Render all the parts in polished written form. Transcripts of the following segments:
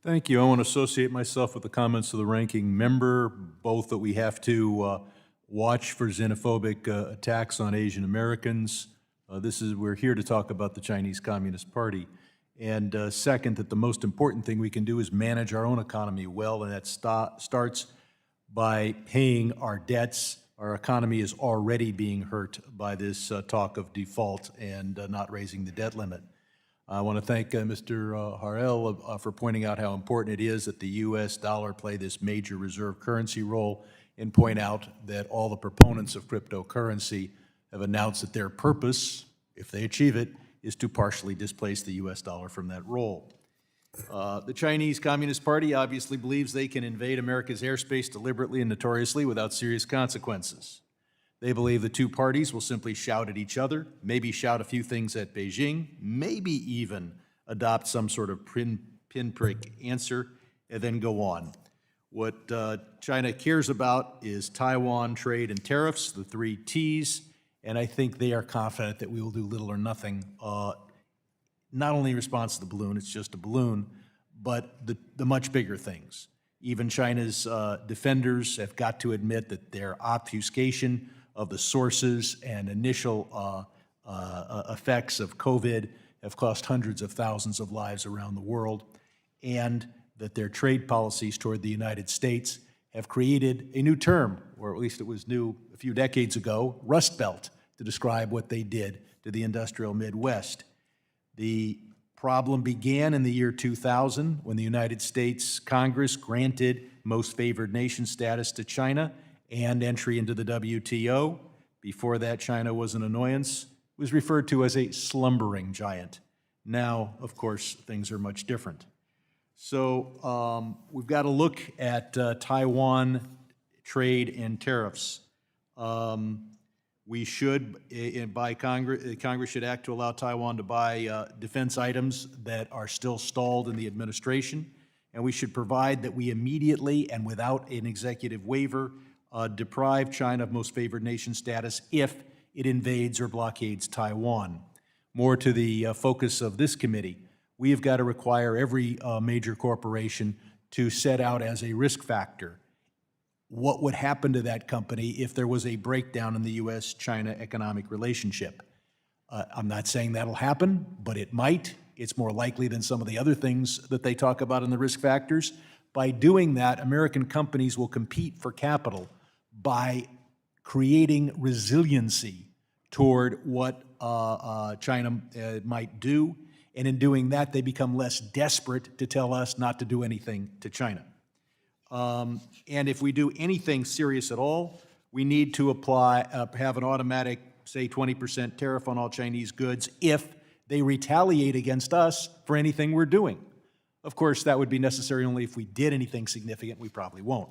Thank you. I want to associate myself with the comments of the ranking member, both that we have to watch for xenophobic attacks on Asian Americans. We're here to talk about the Chinese Communist Party. And second, that the most important thing we can do is manage our own economy well, and that starts by paying our debts. Our economy is already being hurt by this talk of default and not raising the debt limit. I want to thank Mr. Harrell for pointing out how important it is that the U.S. dollar play this major reserve currency role, and point out that all the proponents of cryptocurrency have announced that their purpose, if they achieve it, is to partially displace the U.S. dollar from that role. The Chinese Communist Party obviously believes they can invade America's airspace deliberately and notoriously without serious consequences. They believe the two parties will simply shout at each other, maybe shout a few things at Beijing, maybe even adopt some sort of pinprick answer, and then go on. What China cares about is Taiwan, trade, and tariffs, the three Ts, and I think they are confident that we will do little or nothing, not only in response to the balloon, it's just a balloon, but the much bigger things. Even China's defenders have got to admit that their obfuscation of the sources and initial effects of COVID have cost hundreds of thousands of lives around the world, and that their trade policies toward the United States have created a new term, or at least it was new a few decades ago, Rust Belt, to describe what they did to the industrial Midwest. The problem began in the year 2000 when the United States Congress granted most favored nation status to China and entry into the WTO. Before that, China was an annoyance, was referred to as a slumbering giant. Now, of course, things are much different. So we've got to look at Taiwan trade and tariffs. We should, Congress should act to allow Taiwan to buy defense items that are still stalled in the administration, and we should provide that we immediately and without an executive waiver deprive China of most favored nation status if it invades or blockades Taiwan. More to the focus of this committee, we have got to require every major corporation to set out as a risk factor what would happen to that company if there was a breakdown in the U.S.-China economic relationship. I'm not saying that'll happen, but it might. It's more likely than some of the other things that they talk about in the risk factors. By doing that, American companies will compete for capital by creating resiliency toward what China might do, and in doing that, they become less desperate to tell us not to do anything to China. And if we do anything serious at all, we need to have an automatic, say, 20% tariff on all Chinese goods if they retaliate against us for anything we're doing. Of course, that would be necessary only if we did anything significant. We probably won't.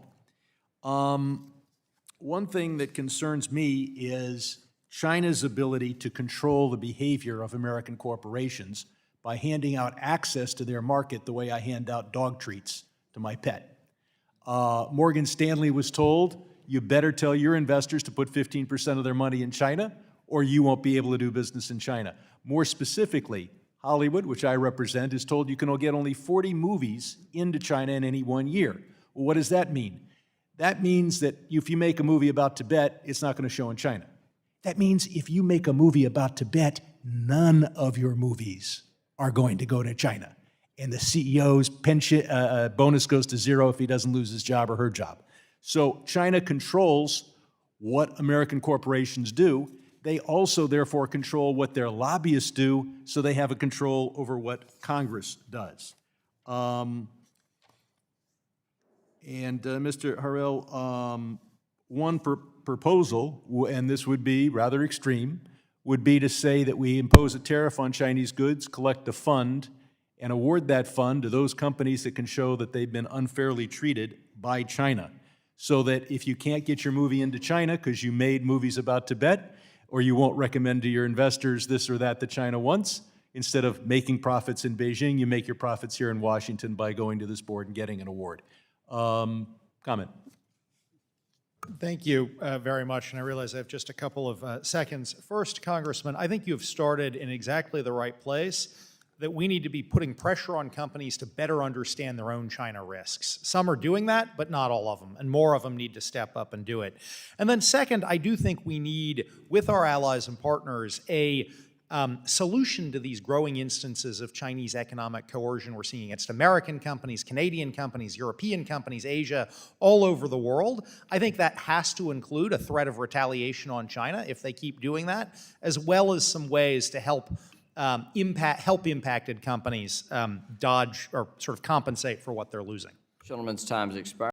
One thing that concerns me is China's ability to control the behavior of American corporations by handing out access to their market the way I hand out dog treats to my pet. Morgan Stanley was told, you better tell your investors to put 15% of their money in China, or you won't be able to do business in China. More specifically, Hollywood, which I represent, is told you can get only 40 movies into China in any 1 year. Well, what does that mean? That means that if you make a movie about Tibet, it's not going to show in China. That means if you make a movie about Tibet, none of your movies are going to go to China. And the CEO's pension bonus goes to zero if he doesn't lose his job or her job. So China controls what American corporations do. They also, therefore, control what their lobbyists do, so they have a control over what Congress does. Mr. Harrell, one proposal, and this would be rather extreme, would be to say that we impose a tariff on Chinese goods, collect a fund, and award that fund to those companies that can show that they've been unfairly treated by China. So that if you can't get your movie into China because you made movies about Tibet, or you won't recommend to your investors this or that China wants, instead of making profits in Beijing, you make your profits here in Washington by going to this board and getting an award. Comment. Thank you very much, and I realize I have just a couple of seconds. First, Congressman, I think you've started in exactly the right place. that we need to be putting pressure on companies to better understand their own China risks. Some are doing that, but not all of them, and more of them need to step up and do it. And then second, I do think we need, with our allies and partners, a solution to these growing instances of Chinese economic coercion we're seeing against American companies, Canadian companies, European companies, Asia, all over the world. I think that has to include a threat of retaliation on China if they keep doing that, as well as some ways to help impacted companies dodge or sort of compensate for what they're losing. Gentleman's time has expired.